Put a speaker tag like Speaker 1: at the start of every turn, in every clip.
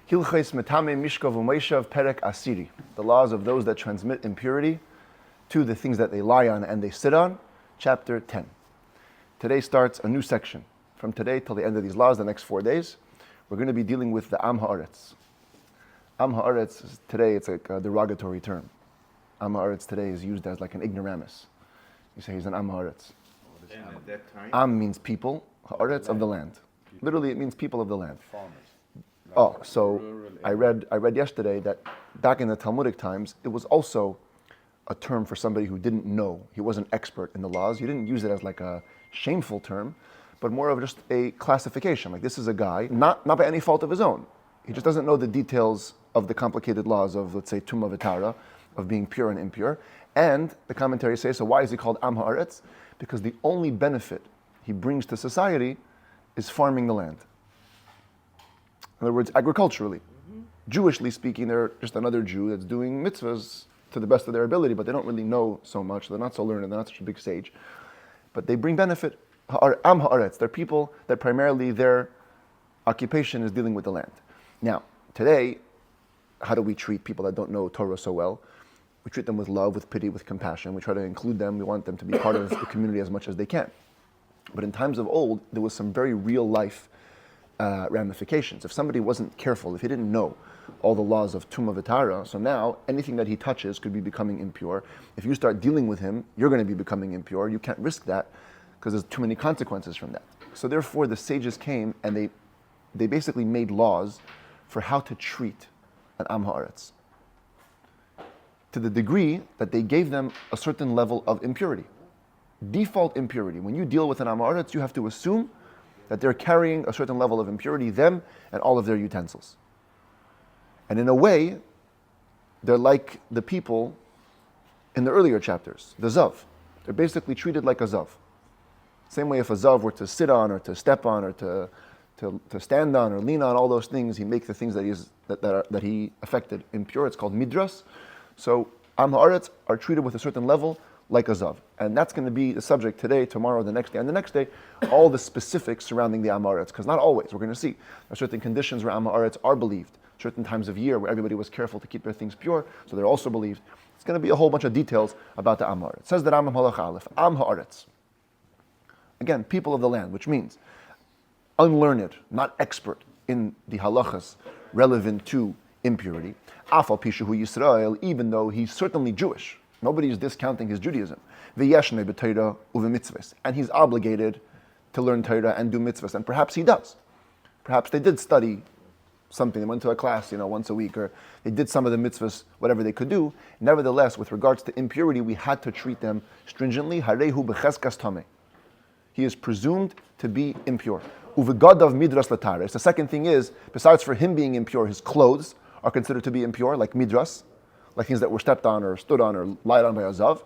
Speaker 1: Hilchos Metam'ei Mishkav Umoshav Perek Asiri, the laws of those that transmit impurity to the things that they lie on and they sit on, chapter 10. Today starts a new section. From today till the end of these laws, the next 4 days, we're going to be dealing with the Am Ha'aretz. Am Ha'aretz, today it's like a derogatory term. Am Ha'aretz today is used as like an ignoramus. You say he's an Am Ha'aretz.
Speaker 2: And at that time,
Speaker 1: Am means people, Ha'aretz of the land. Literally it means people of the land.
Speaker 2: farmers.
Speaker 1: Oh, so I read yesterday that back in the Talmudic times, it was also a term for somebody who didn't know. He wasn't expert in the laws. You didn't use it as like a shameful term, but more of just a classification. Like this is a guy, not by any fault of his own. He just doesn't know the details of the complicated laws of, let's say, Tumah V'Tara, of being pure and impure. And the commentaries say, so why is he called Am Ha'aretz? Because the only benefit he brings to society is farming the land. In other words, agriculturally. Jewishly speaking, they're just another Jew that's doing mitzvahs to the best of their ability, but they don't really know so much. They're not so learned, they're not such a big sage. But they bring benefit. Am Ha'aretz, they're people that primarily their occupation is dealing with the land. Now, today, how do we treat people that don't know Torah so well? We treat them with love, with pity, with compassion. We try to include them. We want them to be part of the community as much as they can. But in times of old, there was some very real life ramifications. If somebody wasn't careful, if he didn't know all the laws of Tumah V'Tara, so now anything that he touches could be becoming impure. If you start dealing with him, you're going to be becoming impure. You can't risk that because there's too many consequences from that. So therefore the sages came and they basically made laws for how to treat an Am Ha'aretz, to the degree that they gave them a certain level of impurity. Default impurity. When you deal with an Am Ha'aretz, you have to assume that they're carrying a certain level of impurity, them and all of their utensils. And in a way, they're like the people in the earlier chapters, the Zav. They're basically treated like a Zav. Same way if a Zav were to sit on or to step on or to stand on or lean on, all those things, he makes the things that he affected impure. It's called midras. So Am Ha'aretz are treated with a certain level like a Zav. And that's going to be the subject today, tomorrow, the next day, and the next day, all the specifics surrounding the Am Ha'aretz, because not always, we're going to see. There are certain conditions where Am Ha'aretz are believed, certain times of year where everybody was careful to keep their things pure, so they're also believed. It's going to be a whole bunch of details about the Am Ha'aretz. It says that Rambam Halach Aleph, Am Ha'aretz. Again, people of the land, which means unlearned, not expert in the halachas relevant to impurity. Afal Pishahu Yisrael, even though he's certainly Jewish. Nobody is discounting his Judaism. V'yeshnei b'Torah u'v'mitzvahs. And he's obligated to learn Torah and do mitzvahs. And perhaps he does. Perhaps they did study something. They went to a class, once a week, or they did some of the mitzvahs, whatever they could do. Nevertheless, with regards to impurity, we had to treat them stringently. Harehu b'cheskas tameh. He is presumed to be impure. Uv'gadav midras latares. The second thing is, besides for him being impure, his clothes are considered to be impure, like midras, like things that were stepped on or stood on or lied on by a Zav.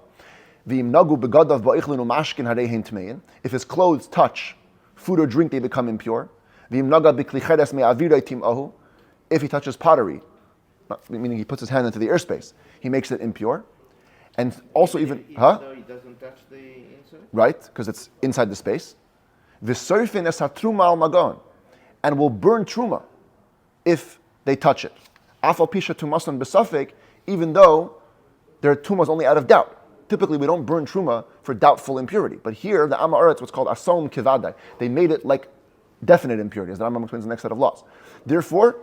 Speaker 1: If his clothes touch food or drink, they become impure. If he touches pottery, meaning he puts his hand into the airspace, he makes it impure. And also
Speaker 2: So he doesn't touch the inside?
Speaker 1: Right, because it's inside the space. And will burn truma if they touch it. Afal pisha tumasan besafek, even though their tumas only out of doubt. Typically, we don't burn truma for doubtful impurity. But here, the Am Ha'aretz, what's called asom kivadai. They made it like definite impurity, as the Rambam explains in the next set of laws. Therefore,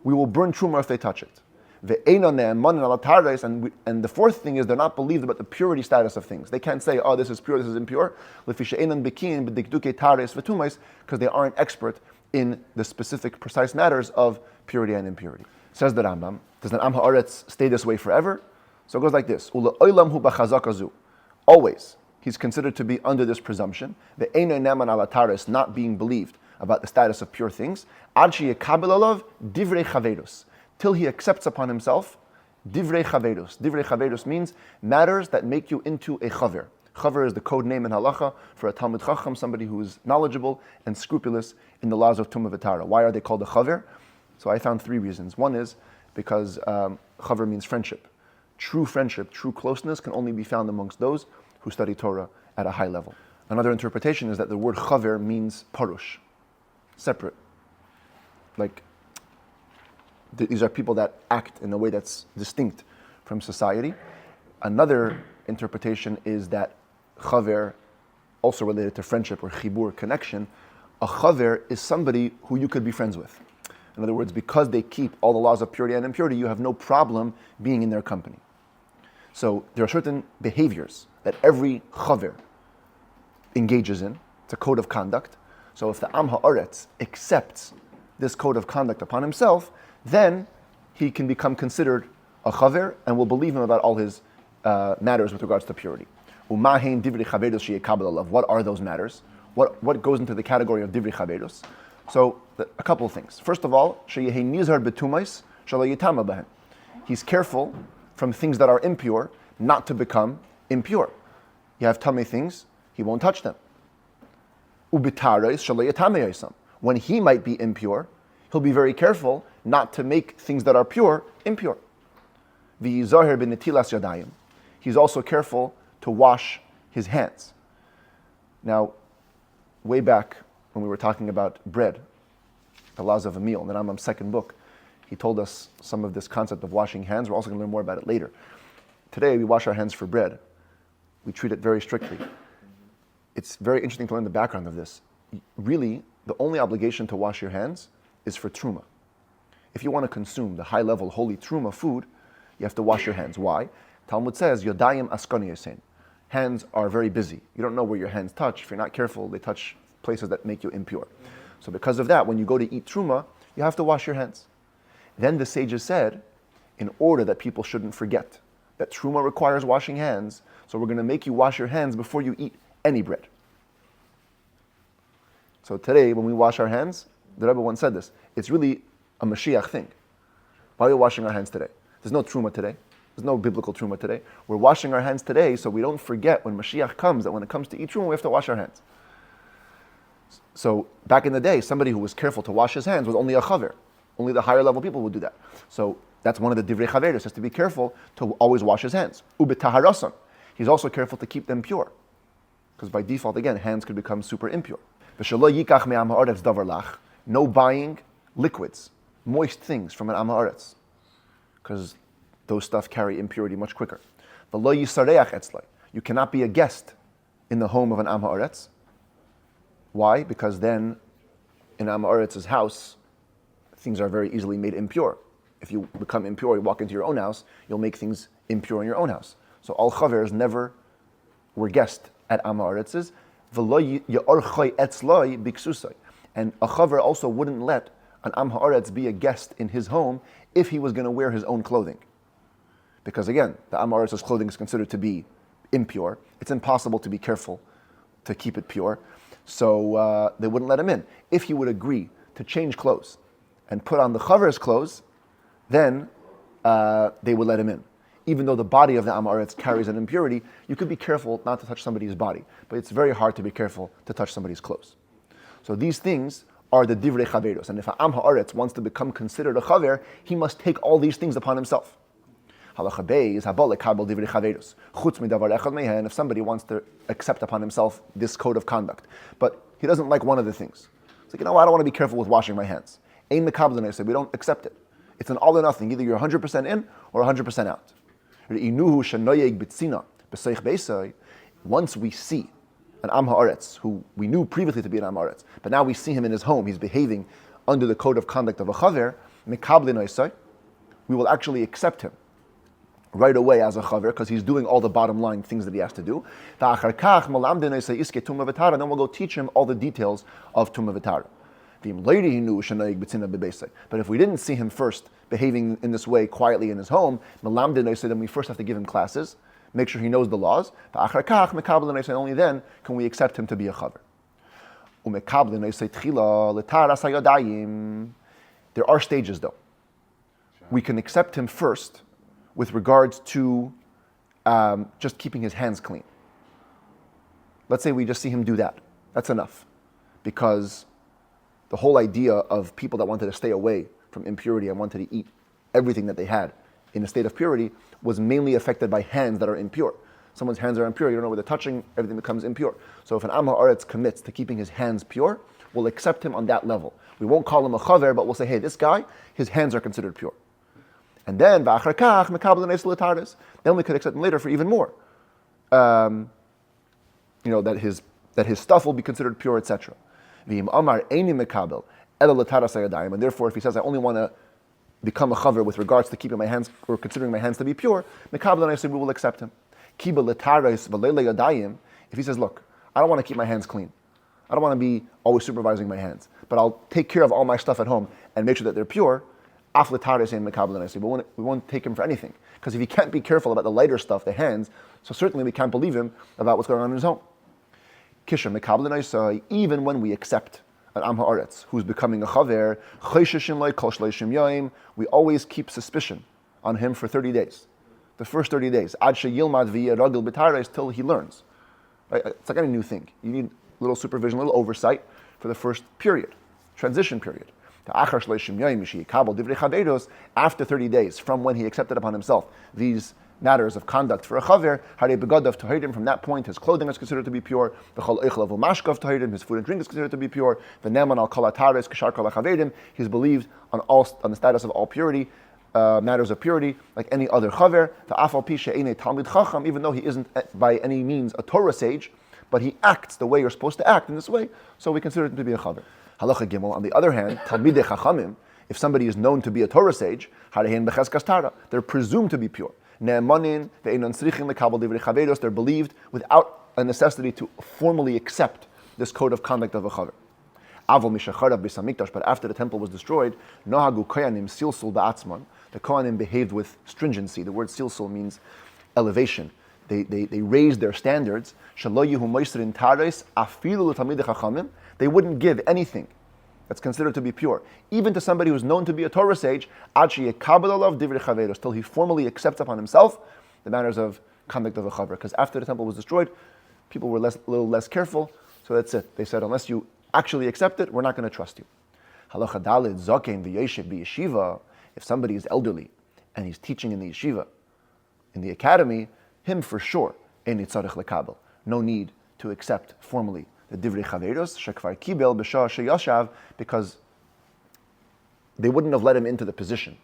Speaker 1: we will burn truma if they touch it. And the fourth thing is they're not believed about the purity status of things. They can't say, oh, this is pure, this is impure, because they aren't expert in the specific, precise matters of purity and impurity. Says the Rambam, does an Am Ha'aretz stay this way forever? So it goes like this. Always, he's considered to be under this presumption, not being believed about the status of pure things, till he accepts upon himself divrei chaverus. Divrei chaverus means matters that make you into a chaver. Chaver is the code name in halacha for a Talmud Chacham, somebody who is knowledgeable and scrupulous in the laws of Tumah V'Tara. Why are they called a chaver? So I found 3 reasons. One is because chaver means friendship. True friendship, true closeness can only be found amongst those who study Torah at a high level. Another interpretation is that the word chaver means parush, separate. Like these are people that act in a way that's distinct from society. Another interpretation is that chaver, also related to friendship or chibur, connection, a chaver is somebody who you could be friends with. In other words, because they keep all the laws of purity and impurity, you have no problem being in their company. So there are certain behaviors that every chaver engages in. It's a code of conduct. So if the Am Ha'aretz accepts this code of conduct upon himself, then he can become considered a chaver and will believe him about all his matters with regards to purity. Umahein divri chaverus sheyekabel alav. What are those matters? What goes into the category of divri chaverus? So a couple of things. First of all, sheyehein nizhar betumais shelo yitama behen. He's careful from things that are impure not to become impure. You have tummy things, he won't touch them. Ubitarais shelo yitama yisam. When he might be impure, he'll be very careful not to make things that are pure impure. V'yizahir b'netilas yadayim. He's also careful to wash his hands. Now, way back when we were talking about bread, the laws of a meal, in the Rambam's second book, he told us some of this concept of washing hands. We're also going to learn more about it later. Today, we wash our hands for bread. We treat it very strictly. It's very interesting to learn the background of this. Really, the only obligation to wash your hands is for truma. If you want to consume the high-level holy truma food, you have to wash your hands. Why? Talmud says, Yodayim askoni yasein. Hands are very busy. You don't know where your hands touch. If you're not careful, they touch places that make you impure. So because of that, when you go to eat truma, you have to wash your hands. Then the sages said, in order that people shouldn't forget that truma requires washing hands, so we're going to make you wash your hands before you eat any bread. So today, when we wash our hands, the Rabbi once said this, it's really a Mashiach thing. Why are we washing our hands today? There's no truma today. There's no biblical truma today. We're washing our hands today so we don't forget when Mashiach comes that when it comes to eat truma, we have to wash our hands. So back in the day, somebody who was careful to wash his hands was only a chaver. Only the higher level people would do that. So that's one of the divrei chaverus, has to be careful to always wash his hands. Ubetaharasan. He's also careful to keep them pure. Because by default, again, hands could become super impure. No buying liquids, moist things from an Am Ha'aretz, because those stuff carry impurity much quicker. You cannot be a guest in the home of an Am Ha'aretz. Why? Because then in Am Ha'aretz's house, things are very easily made impure. If you become impure, you walk into your own house, you'll make things impure in your own house. So all chavers never were guests at Am Ha'aretz's. And a chaver also wouldn't let an Am Ha'aretz be a guest in his home if he was going to wear his own clothing. Because again, the Am Ha'aretz's clothing is considered to be impure. It's impossible to be careful to keep it pure. So they wouldn't let him in. If he would agree to change clothes and put on the chaver's clothes, then they would let him in. Even though the body of the Am Ha'aretz carries an impurity, you could be careful not to touch somebody's body. But it's very hard to be careful to touch somebody's clothes. So these things are the divrei chaveros. And if an Am Ha'aretz wants to become considered a chaver, he must take all these things upon himself. Halacha bey is habal lekabel divrei chaveros. Chutz midavar echad mehen. If somebody wants to accept upon himself this code of conduct, but he doesn't like one of the things. It's like, I don't want to be careful with washing my hands. Ein mekabel, I say, we don't accept it. It's an all or nothing. Either you're 100% in or 100% out. Once we see an Am Ha'aretz, who we knew previously to be an Am Ha'aretz, but now we see him in his home, he's behaving under the code of conduct of a chaver, we will actually accept him right away as a chaver, because he's doing all the bottom line things that he has to do. And then we'll go teach him all the details of Tumah V'Tara. But if we didn't see him first behaving in this way quietly in his home, then we first have to give him classes, make sure he knows the laws. And only then can we accept him to be a chaver. There are stages though. We can accept him first with regards to just keeping his hands clean. Let's say we just see him do that. That's enough. Because the whole idea of people that wanted to stay away from impurity and wanted to eat everything that they had in a state of purity was mainly affected by hands that are impure. Someone's hands are impure, you don't know where they're touching, everything becomes impure. So if an Am Ha'aretz commits to keeping his hands pure, we'll accept him on that level. We won't call him a chaver, but we'll say, hey, this guy, his hands are considered pure. And then, then we could accept him later for even more. That his stuff will be considered pure, etc. And therefore, if he says, I only want to become a chaver with regards to keeping my hands or considering my hands to be pure, we will accept him. If he says, look, I don't want to keep my hands clean. I don't want to be always supervising my hands, but I'll take care of all my stuff at home and make sure that they're pure. We won't take him for anything. Because if he can't be careful about the lighter stuff, the hands, so certainly we can't believe him about what's going on in his home. Even when we accept an Am Ha'aretz who's becoming a chaver, we always keep suspicion on him for 30 days. The first 30 days, till he learns. Right? It's like any new thing. You need a little supervision, a little oversight for the first period, transition period. After 30 days from when he accepted upon himself these matters of conduct for a chaver, from that point his clothing is considered to be pure, Mishkav, his food and drink is considered to be pure, he's believed on the status of all purity, matters of purity, like any other chaver, even though he isn't by any means a Torah sage, but he acts the way you're supposed to act in this way, so we consider him to be a chaver. Halacha Gimel, on the other hand, Talmidei Chachamim, if somebody is known to be a Torah sage, they're presumed to be pure. They're believed without a necessity to formally accept this code of conduct of a chaver. But after the temple was destroyed, the Kohanim behaved with stringency. The word silsul means elevation. They raised their standards. They wouldn't give anything that's considered to be pure, even to somebody who's known to be a Torah sage, till he formally accepts upon himself the manners of conduct of a chaver. Because after the temple was destroyed, people were a little less careful, so that's it. They said, unless you actually accept it, we're not going to trust you. Halacha daled zaken v'yeshev b'yeshiva. If somebody is elderly and he's teaching in the yeshiva, in the academy, him for sure, ein tzarich lekabel. No need to accept formally the divrei chaveros shekvar kibel b'shah sheyashav, because they wouldn't have let him into the position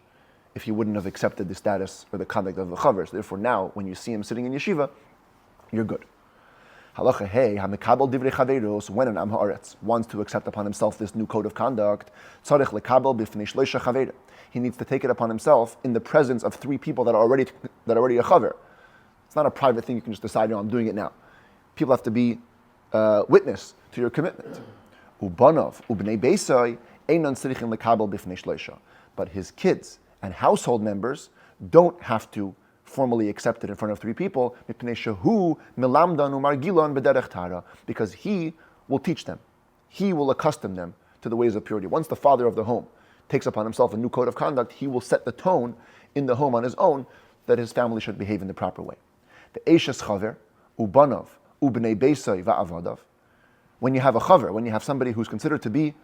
Speaker 1: if he wouldn't have accepted the status or the conduct of the chavers. Therefore, now when you see him sitting in yeshiva, you're good. Halacha hey hamekabel divrei chaveros, when an Am Ha'aretz wants to accept upon himself this new code of conduct, tzarich lekabel b'fnei shloisha chaver. He needs to take it upon himself in the presence of 3 people that are already a chaver. It's not a private thing you can just decide, I'm doing it now. People have to be witness to your commitment. Ubanov, ubnei beisai, einon tzrichim lekabel b'fnei shloisha. But his kids and household members don't have to formally accept it in front of 3 people, mipnei shehu milamdan umargilan b'derech tara, because he will teach them. He will accustom them to the ways of purity. Once the father of the home takes upon himself a new code of conduct, he will set the tone in the home on his own that his family should behave in the proper way. The eishes chaver, ubanov, ubnei beisai va'avadav. When you have a chaver, when you have somebody who's considered to be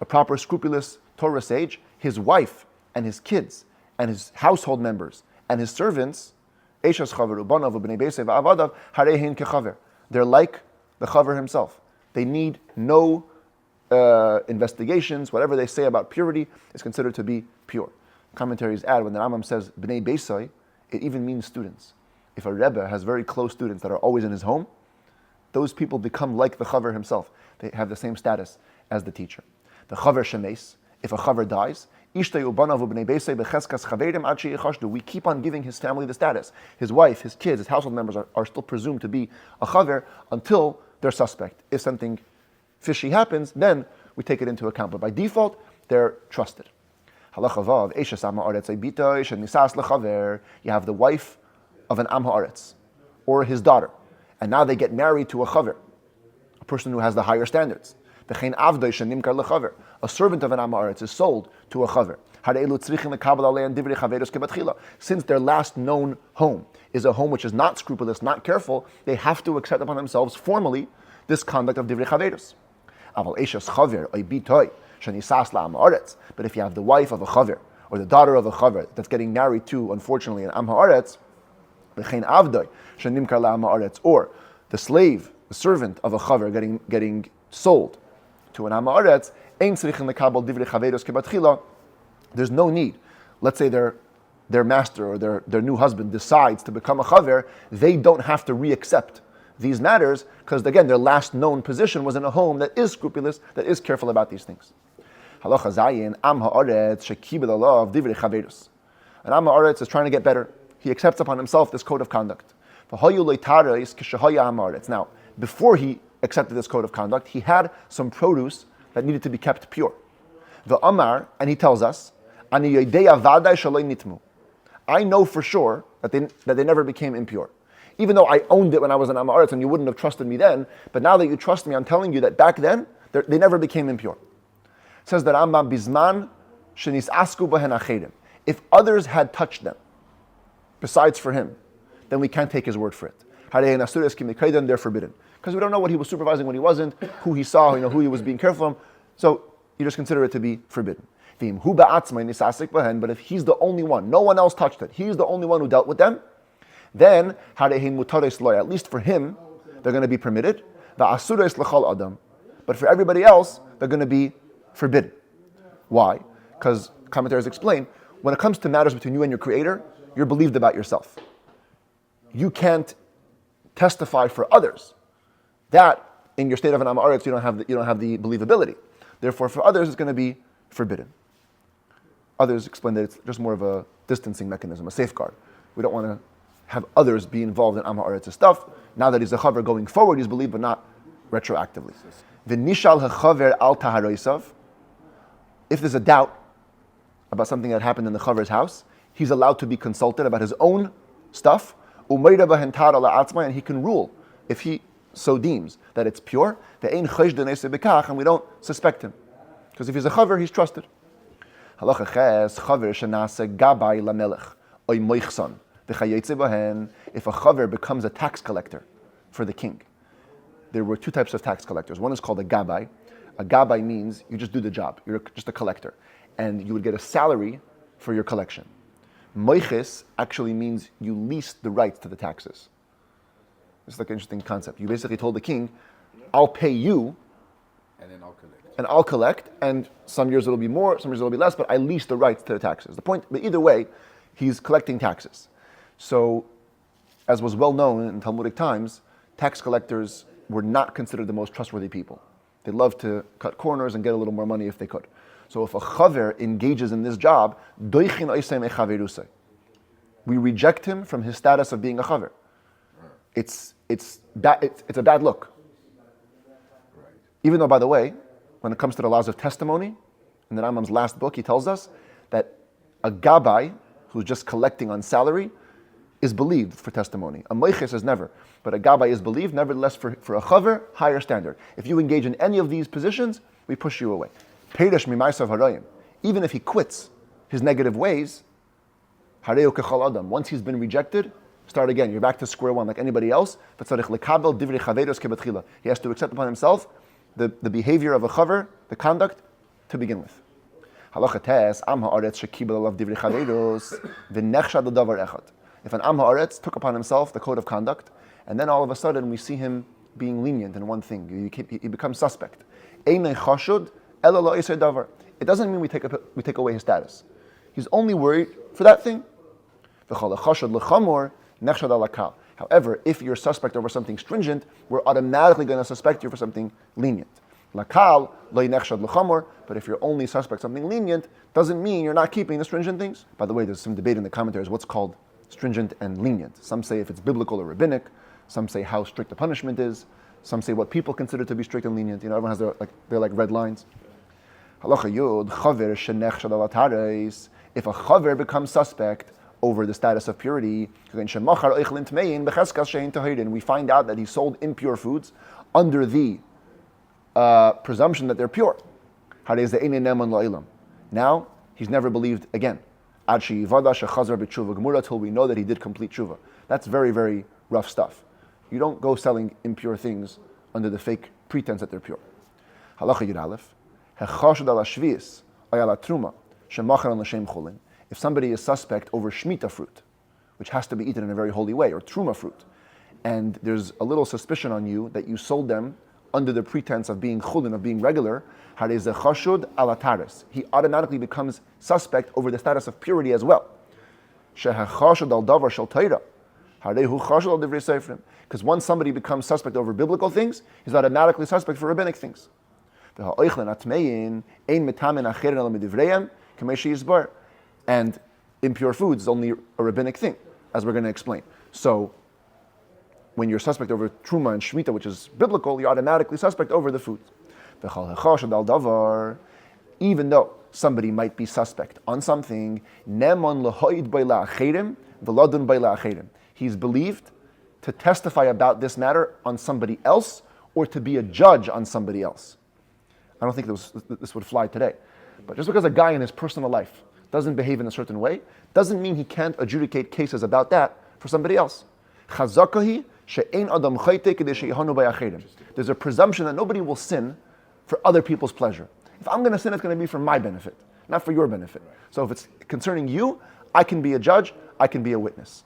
Speaker 1: a proper, scrupulous Torah sage, his wife and his kids and his household members and his servants, eishes chaver, ubanov, ubnei beisai va'avadav, harehin kechaver. They're like the chaver himself. They need no investigations. Whatever they say about purity is considered to be pure. Commentaries add, when the Rambam says bnei beisai, it even means students. If a Rebbe has very close students that are always in his home, those people become like the chaver himself. They have the same status as the teacher. The chaver shemes, if a chaver dies, we keep on giving his family the status. His wife, his kids, his household members are still presumed to be a chaver until they're suspect. If something fishy happens, then we take it into account. But by default, they're trusted. You have the wife of an Am Ha'aretz, or his daughter, and now they get married to a chaver, a person who has the higher standards. A servant of an Am Ha'aretz is sold to a chaver. Since their last known home is a home which is not scrupulous, not careful, they have to accept upon themselves formally this conduct of divrei chaveros. But if you have the wife of a chaver, or the daughter of a chaver that's getting married to, unfortunately, an Am Ha'aretz, or the slave, the servant of a chaver getting sold to an Am Haaretz, ein tzrichen lekabel divrei chaveros kebatchila. There's no need. Let's say their master or their new husband decides to become a chaver, they don't have to re-accept these matters because, again, their last known position was in a home that is scrupulous, that is careful about these things. Halacha zayin, Am Haaretz shekibel alav divrei chaveros. And Am Haaretz is trying to get better. He accepts upon himself this code of conduct. Now, before he accepted this code of conduct, he had some produce that needed to be kept pure. The Amar, and he tells us, I know for sure that they never became impure. Even though I owned it when I was an Am Haaretz and you wouldn't have trusted me then, but now that you trust me, I'm telling you that back then, they never became impure. It says that Rambam bisman shenis asku bahen achedim. If others had touched them, besides for him, then we can't take his word for it. They're forbidden. Because we don't know what he was supervising when he wasn't, who he saw, who he was being careful of. So you just consider it to be forbidden. But if he's the only one, no one else touched it, he's the only one who dealt with them, then at least for him, they're going to be permitted. But for everybody else, they're going to be forbidden. Why? Because commentators explain, when it comes to matters between you and your Creator, you're believed about yourself. You can't testify for others. That, in your state of an Am Haaretz, you don't have the believability. Therefore, for others, it's going to be forbidden. Others explain that it's just more of a distancing mechanism, a safeguard. We don't want to have others be involved in Am Haaretz's stuff. Now that he's a chaver going forward, he's believed, but not retroactively. V'nishal hachaver al taharoisav. If there's a doubt about something that happened in the chaver's house, he's allowed to be consulted about his own stuff, and he can rule if he so deems that it's pure, and we don't suspect him. Because if he's a chaver, he's trusted. If a chaver becomes a tax collector for the king, there were two types of tax collectors. One is called a gabai. A gabai means you just do the job. You're just a collector. And you would get a salary for your collection. Moiches actually means you lease the rights to the taxes. It's like an interesting concept. You basically told the king, I'll pay you, and I'll collect, and some years it'll be more, some years it'll be less, but I lease the rights to the taxes. The point, but either way, he's collecting taxes. So, as was well known in Talmudic times, tax collectors were not considered the most trustworthy people. They loved to cut corners and get a little more money if they could. So if a chaver engages in this job, we reject him from his status of being a chaver. It's a bad look. Even though, by the way, when it comes to the laws of testimony, in the Rambam's last book, he tells us that a gabai, who's just collecting on salary, is believed for testimony. A moiches is never. But a gabai is believed, nevertheless, for a chaver, higher standard. If you engage in any of these positions, we push you away. Perish mimaisav harayim. Even if he quits his negative ways, hareu kechal adam. Once he's been rejected, start again. You're back to square one like anybody else. He has to accept upon himself the behavior of a chaver, the conduct, to begin with. Halacha tes, am haaretz shekibel alav divrei chaveros v'nechshad l'davar echad. If an am haaretz took upon himself the code of conduct, and then all of a sudden we see him being lenient in one thing, he becomes suspect. Einay chashud ela lo yisei davar. It doesn't mean we take away his status. He's only worried for that thing. V'chol chashud l'chamor nechshad alakal. However, if you're suspect over something stringent, we're automatically going to suspect you for something lenient. Lakal lo nechshad l'chamor. But if you're only suspect something lenient, doesn't mean you're not keeping the stringent things. By the way, there's some debate in the commentaries what's called stringent and lenient. Some say if it's biblical or rabbinic. Some say how strict the punishment is. Some say what people consider to be strict and lenient. Everyone has their red lines. Halacha yud chaver shenechshad al taharos. If a chaver becomes suspect over the status of purity, we find out that he sold impure foods under the presumption that they're pure. Now he's never believed again. Till we know that he did complete tshuva. That's very, very rough stuff. You don't go selling impure things under the fake pretense that they're pure. Halacha Yud Aleph. If somebody is suspect over shmita fruit, which has to be eaten in a very holy way, or truma fruit, and there's a little suspicion on you that you sold them under the pretense of being chulin, of being regular, he automatically becomes suspect over the status of purity as well. Because once somebody becomes suspect over biblical things, he's automatically suspect for rabbinic things. And impure foods is only a rabbinic thing, as we're going to explain. So, when you're suspect over truma and shmita, which is biblical, you're automatically suspect over the foods. Even though somebody might be suspect on something, he's believed to testify about this matter on somebody else or to be a judge on somebody else. I don't think this would fly today. But just because a guy in his personal life doesn't behave in a certain way, doesn't mean he can't adjudicate cases about that for somebody else. There's a presumption that nobody will sin for other people's pleasure. If I'm going to sin, it's going to be for my benefit, not for your benefit. So if it's concerning you, I can be a judge, I can be a witness.